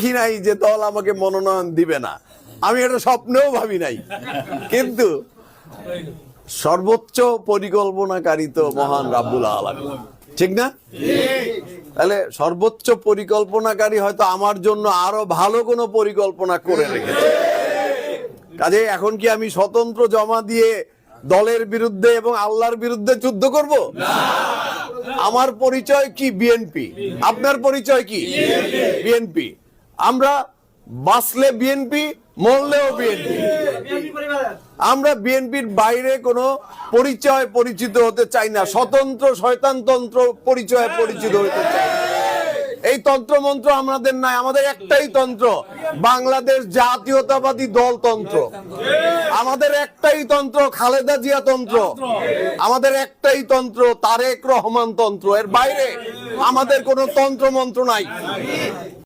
দেখি নাই যে দল আমাকে মনোনয়ন দিবে না, আমি এটা স্বপ্নেও ভাবি নাই। কিন্তু সর্বোচ্চ পরিকল্পনাকারী তো মহান রাব্বুল আলামিন, ঠিক না? তাহলে সর্বোচ্চ পরিকল্পনাকারী হয়তো আমার জন্য আরো ভালো কোনো পরিকল্পনা করে রেখেছে। কাজে এখন কি আমি স্বতন্ত্র জমা দিয়ে দলের বিরুদ্ধে এবং আল্লাহর বিরুদ্ধে যুদ্ধ করব? আমার পরিচয় কি? বিএনপি। আপনার পরিচয় কি? বিএনপি। আমরা বাঁচলে বিএনপি, মরলেও বিএনপি। আমরা বিএনপির বাইরে কোনো পরিচয় পরিচিত হতে চাই না, স্বতন্ত্র শয়তানতন্ত্র পরিচয়ে পরিচিত হতে চাই না। এই তন্ত্র মন্ত্র আমাদের নাই, আমাদের একটাই তন্ত্র, বাংলাদেশ জাতীয়তাবাদী দল তন্ত্র। আমাদের একটাই তন্ত্র, খালেদা জিয়া তন্ত্র। আমাদের একটাই তন্ত্র, তারেক রহমান তন্ত্র। এর বাইরে আমাদের কোনো তন্ত্র মন্ত্র নাই।